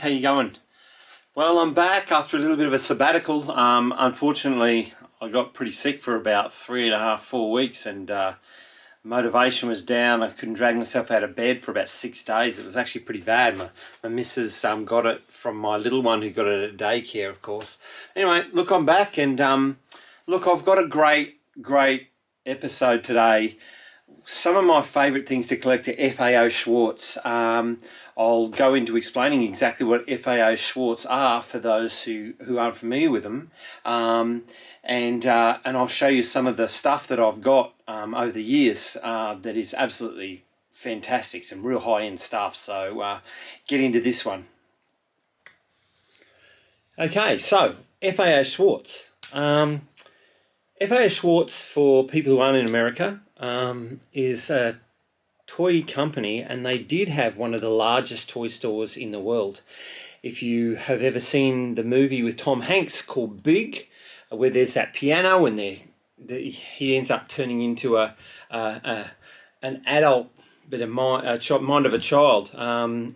how you going? Well, I'm back after a little bit of a sabbatical. Unfortunately, I got pretty sick for about 3.5, 4 weeks, and motivation was down. I couldn't drag myself out of bed for about 6 days. It was actually pretty bad. My missus got it from my little one, who got it at daycare, of course. Anyway, look, I'm back, and look, I've got a great episode today. Some of my favourite things to collect are FAO Schwarz. I'll go into explaining exactly what FAO Schwarz are for those who aren't familiar with them, and I'll show you some of the stuff that I've got over the years that is absolutely fantastic, some real high-end stuff. So get into this one. Okay, so FAO Schwarz. FAO Schwarz, for people who aren't in America, is a toy company, and they did have one of the largest toy stores in the world. If you have ever seen the movie with Tom Hanks called Big, where there's that piano and he ends up turning into an adult, but a mind of a child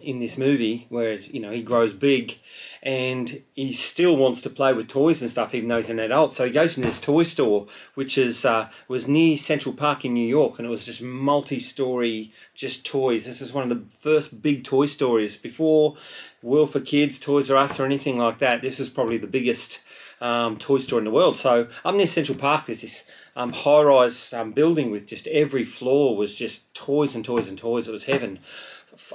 in this movie, where he grows big and he still wants to play with toys and stuff even though he's an adult. So he goes in this toy store, which was near Central Park in New York, and it was just multi-story, just toys. This is one of the first big toy stores before World for Kids, Toys R Us or anything like that. This is probably the biggest toy store in the world. So up near Central Park, there's this high-rise building with just every floor was just toys and toys and toys. It was heaven.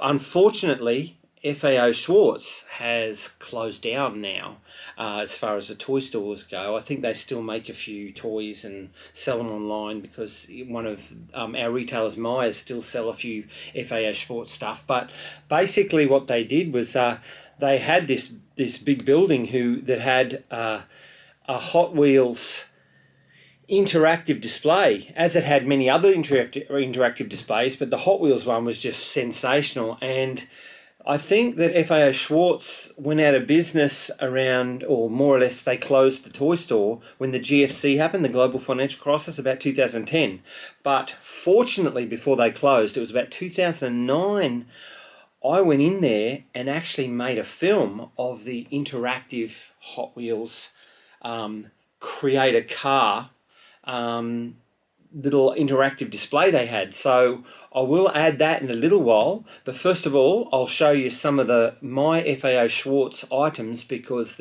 Unfortunately, FAO Schwarz has closed down now as far as the toy stores go. I think they still make a few toys and sell them online, because one of our retailers, Myers, still sell a few FAO Schwarz stuff. But basically what they did was they had this big building that had a Hot Wheels interactive display, as it had many other interactive displays, but the Hot Wheels one was just sensational. And I think that FAO Schwarz went out of business around, or more or less they closed the toy store when the GFC happened, the global financial crisis, about 2010. But fortunately, before they closed, it was about 2009, I went in there and actually made a film of the interactive Hot Wheels create a car little interactive display they had. So I will add that in a little while, but first of all I'll show you some of my FAO Schwarz items, because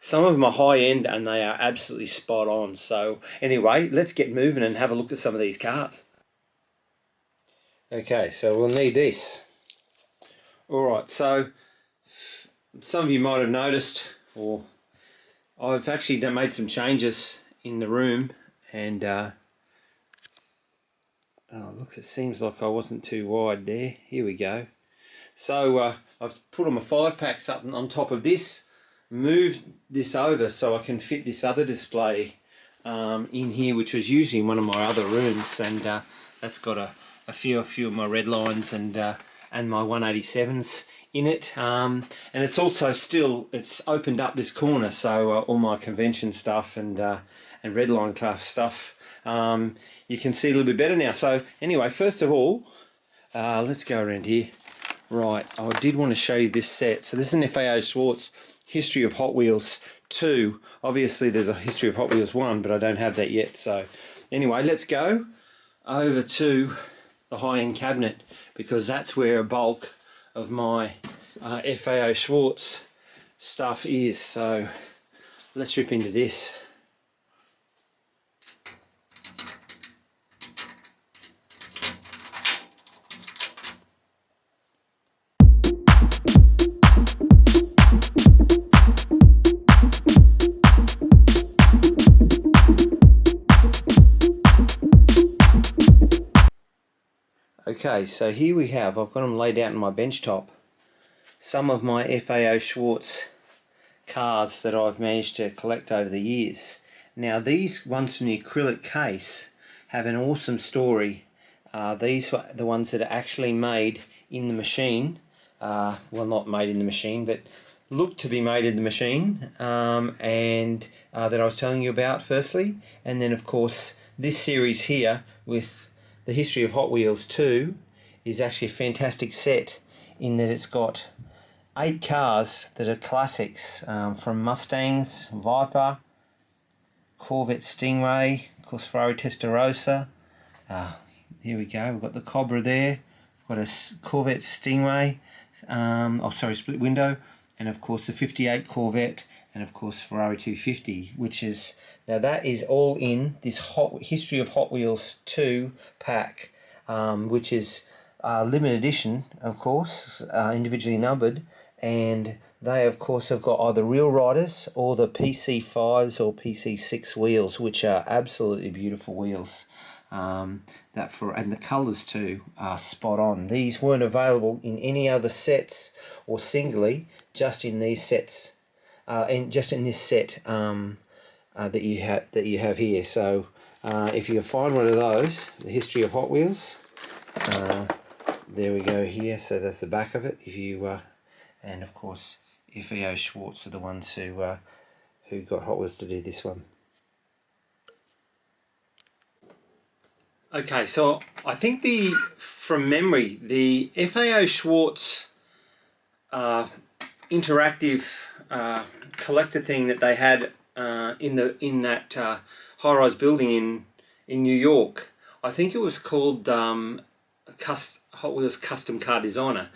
some of them are high end and they are absolutely spot on. So anyway, let's get moving and have a look at some of these cars. Okay, so we'll need this. Alright, so some of you might have noticed, or I've actually made some changes in the room, and oh, look, it seems like I wasn't too wide there. Here we go. So I've put all my 5-packs up on top of this, moved this over so I can fit this other display in here, which was usually in one of my other rooms, and that's got a few of my red lines and my 187s in it, and it's also it's opened up this corner, so all my convention stuff and redline class stuff, you can see a little bit better now. So anyway, first of all, let's go around here. Right, I did want to show you this set. So this is an FAO Schwarz History of Hot Wheels 2. Obviously there's a History of Hot Wheels 1, but I don't have that yet. So anyway, let's go over to the high-end cabinet, because that's where a bulk of my FAO Schwarz stuff is. So let's rip into this. Okay, so here we have, I've got them laid out on my bench top, some of my FAO Schwarz cars that I've managed to collect over the years. Now these ones from the acrylic case have an awesome story. These are the ones that are actually made in the machine, well, not made in the machine, but look to be made in the machine, and that I was telling you about firstly. And then of course this series here with the History of Hot Wheels 2 is actually a fantastic set, in that it's got 8 cars that are classics, from Mustangs, Viper, Corvette Stingray, of course Ferrari Testarossa. Here we go, we've got the Cobra there, we've got a Corvette Stingray, split window, and of course the 58 Corvette, and of course Ferrari 250, which is, now that is all in this History of Hot Wheels 2 pack, which is limited edition, of course, individually numbered, and they of course have got either real riders or the PC5s or PC6 wheels, which are absolutely beautiful wheels. And the colours too are spot on. These weren't available in any other sets or singly, just in these sets, just in this set that you have here. So if you find one of those, the History of Hot Wheels, there we go here. So that's the back of it. If you and of course FAO Schwarz are the ones who got Hot Wheels to do this one. Okay, so I think from memory, the FAO Schwarz interactive collector thing that they had in that high-rise building in New York, I think it was called Hot Wheels Custom Car Designer.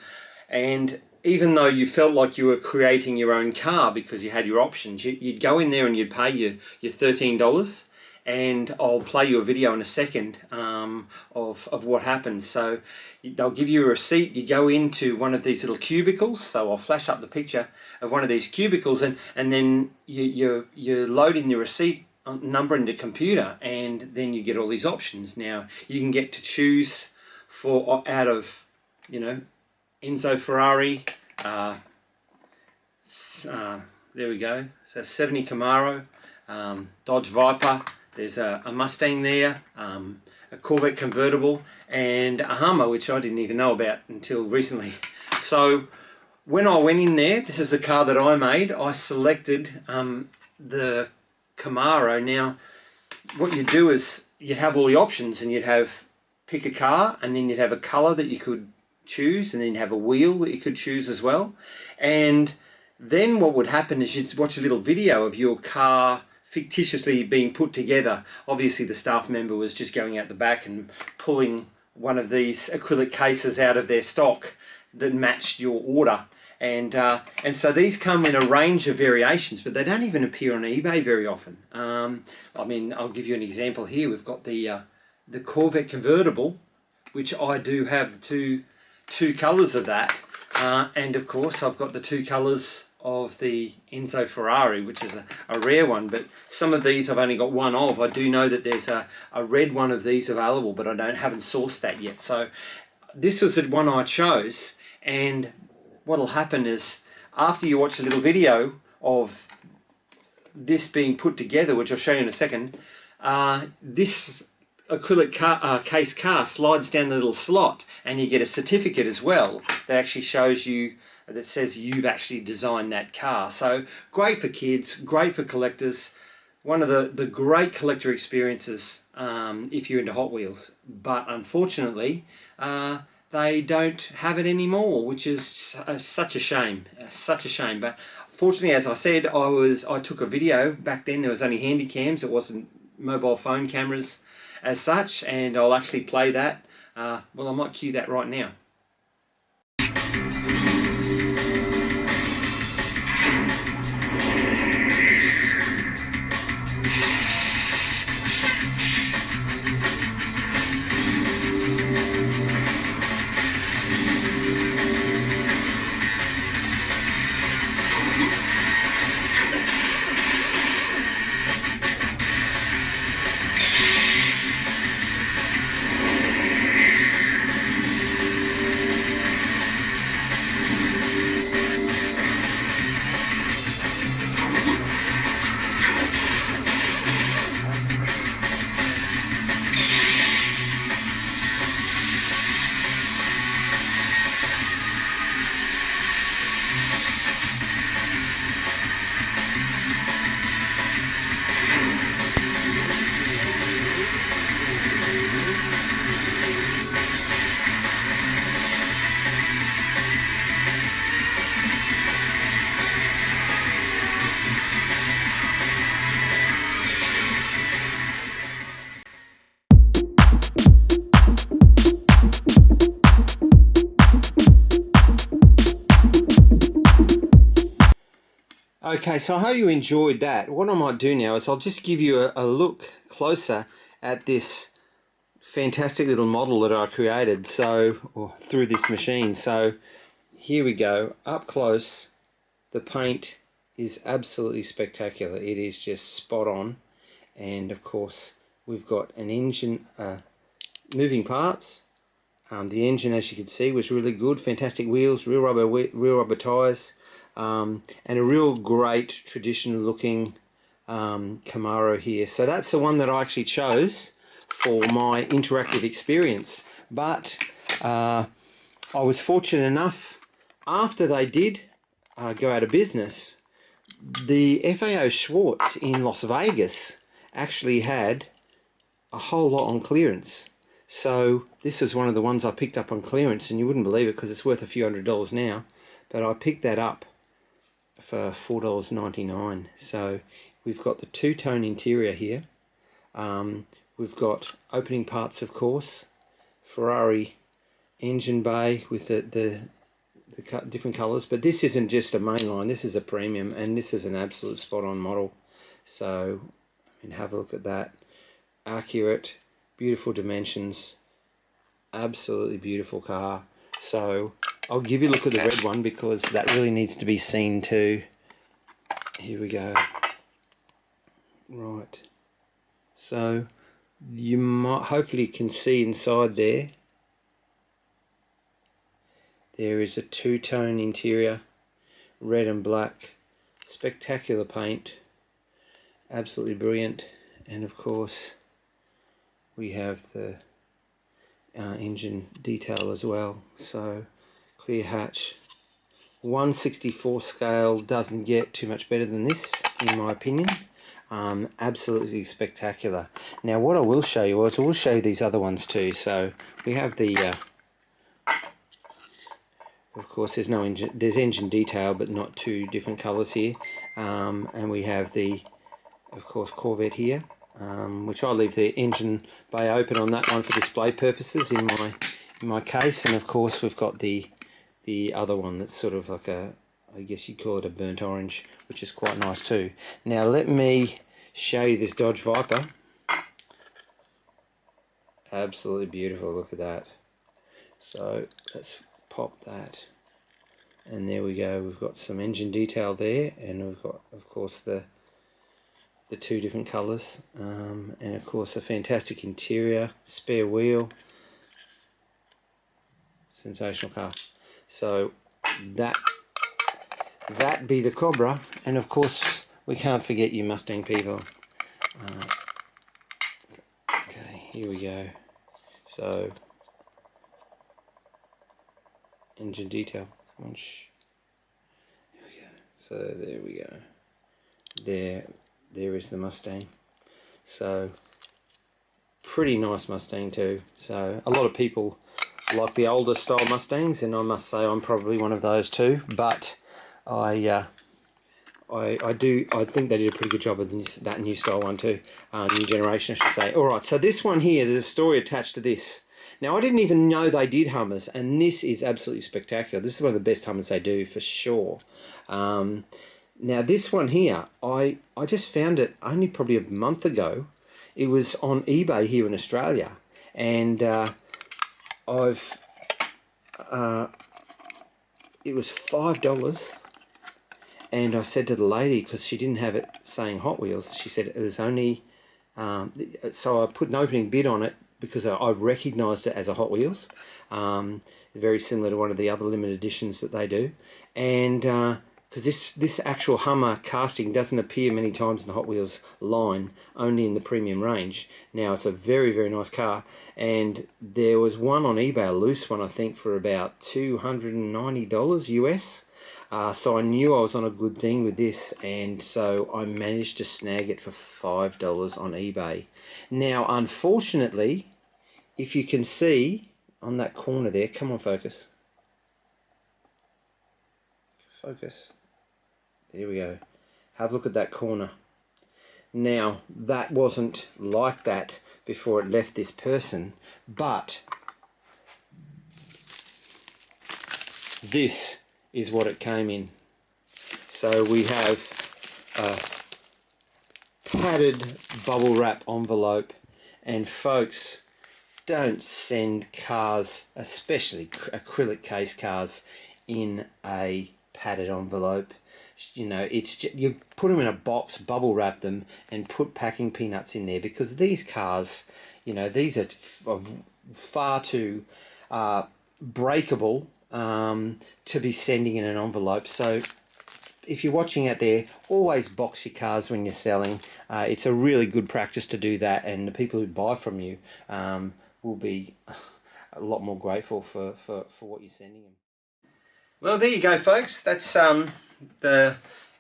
And even though you felt like you were creating your own car because you had your options, you'd go in there and you'd pay your $13. And I'll play you a video in a second of what happens. So they'll give you a receipt, you go into one of these little cubicles, so I'll flash up the picture of one of these cubicles, and then you load in the receipt number into the computer, and then you get all these options. Now you can get to choose out of, Enzo Ferrari, there we go, so 70 Camaro, Dodge Viper, there's a Mustang there, a Corvette convertible, and a Hummer, which I didn't even know about until recently. So when I went in there, this is the car that I made. I selected the Camaro. Now, what you do is you'd have all the options, and you'd have pick a car, and then you'd have a colour that you could choose, and then you'd have a wheel that you could choose as well. And then what would happen is you'd watch a little video of your car fictitiously being put together. Obviously the staff member was just going out the back and pulling one of these acrylic cases out of their stock that matched your order, and so these come in a range of variations, but they don't even appear on eBay very often. I mean, I'll give you an example here. We've got the Corvette convertible, which I do have the two colours of that, and of course I've got the 2 colours of the Enzo Ferrari, which is a rare one, but some of these I've only got one of. I do know that there's a red one of these available, but I haven't sourced that yet. So this was the one I chose, and what'll happen is after you watch a little video of this being put together, which I'll show you in a second, this acrylic case car slides down the little slot, and you get a certificate as well that actually shows you, that says you've actually designed that car. So great for kids, great for collectors, one of the great collector experiences if you're into Hot Wheels. But unfortunately they don't have it anymore, which is such a shame, But fortunately, as I said, I took a video. Back then there was only handy cams, it wasn't mobile phone cameras as such, and I'll actually play that. Well, I might cue that right now. Okay, so I hope you enjoyed that. What I might do now is I'll just give you a look closer at this fantastic little model that I created or through this machine. So here we go, up close. The paint is absolutely spectacular. It is just spot on. And of course we've got an engine, moving parts. The engine, as you can see, was really good. Fantastic wheels, real rubber tyres, and a real great traditional looking Camaro here. So that's the one that I actually chose for my interactive experience. But I was fortunate enough, after they did go out of business, the FAO Schwarz in Las Vegas actually had a whole lot on clearance. So this is one of the ones I picked up on clearance, and you wouldn't believe it because it's worth a few $100s now, but I picked that up for $4.99. So we've got the two-tone interior here. We've got opening parts, of course, Ferrari engine bay with the different colours, but this isn't just a mainline, this is a premium, and this is an absolute spot-on model. So I mean, have a look at that. Accurate, beautiful dimensions, absolutely beautiful car. So I'll give you a look at the red one because that really needs to be seen too. Here we go. Right, so you might hopefully can see inside there. There is a two-tone interior, red and black, spectacular paint, absolutely brilliant. And of course we have the engine detail as well. So clear hatch, 1/64 scale, doesn't get too much better than this in my opinion. Absolutely spectacular. Now what I will show you is I will show you these other ones too. So we have the of course there's no engine, there's engine detail but not two different colors here, and we have the of course Corvette here, which I leave the engine bay open on that one for display purposes in my case. And of course we've got the other one that's sort of like a, I guess you'd call it a burnt orange, which is quite nice too. Now let me show you this Dodge Viper. Absolutely beautiful, look at that. So let's pop that, and there we go, we've got some engine detail there, and we've got of course the two different colours, and of course a fantastic interior, spare wheel, sensational car. So that be the Cobra, and of course we can't forget you Mustang people. Okay, here we go. So engine detail. There we go. So there we go. There is the Mustang. So pretty nice Mustang too. So a lot of people like the older style Mustangs, and I must say I'm probably one of those too. But I think they did a pretty good job of that new style one too, new generation I should say. All right, so this one here, there's a story attached to this. Now I didn't even know they did Hummers, and this is absolutely spectacular. This is one of the best Hummers they do for sure. Now this one here, I just found it only probably a month ago. It was on eBay here in Australia, and it was $5. And I said to the lady, because she didn't have it saying Hot Wheels, she said it was only, so I put an opening bid on it because I recognised it as a Hot Wheels, very similar to one of the other limited editions that they do. And because this actual Hummer casting doesn't appear many times in the Hot Wheels line, only in the premium range. Now it's a very, very nice car, and there was one on eBay, a loose one I think, for about $290 US. So I knew I was on a good thing with this, and so I managed to snag it for $5 on eBay. Now unfortunately, if you can see on that corner there, come on focus. Focus. There we go. Have a look at that corner. Now that wasn't like that before it left this person, but this is what it came in. So we have a padded bubble wrap envelope, and folks, don't send cars, especially acrylic case cars, in a padded envelope. You know, it's just, you put them in a box, bubble wrap them, and put packing peanuts in there, because these cars, you know, these are far too breakable to be sending in an envelope. So if you're watching out there, always box your cars when you're selling. It's a really good practice to do that, and the people who buy from you will be a lot more grateful for what you're sending them. Well, there you go, folks. That's the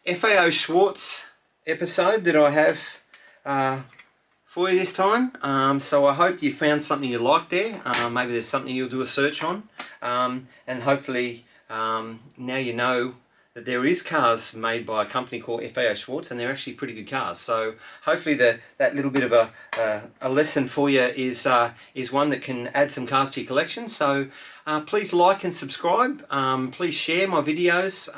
FAO Schwarz episode that I have for you this time. So I hope you found something you liked there. Maybe there's something you'll do a search on, and hopefully now you know that there is cars made by a company called FAO Schwarz, and they're actually pretty good cars. So hopefully that little bit of a lesson for you is one that can add some cars to your collection. So please like and subscribe. Please share my videos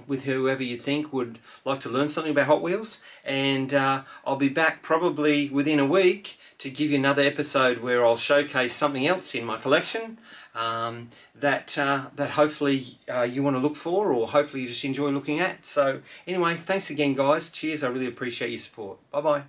with whoever you think would like to learn something about Hot Wheels. And I'll be back probably within a week to give you another episode where I'll showcase something else in my collection that hopefully you want to look for, or hopefully you just enjoy looking at. So anyway, thanks again, guys. Cheers. I really appreciate your support. Bye bye.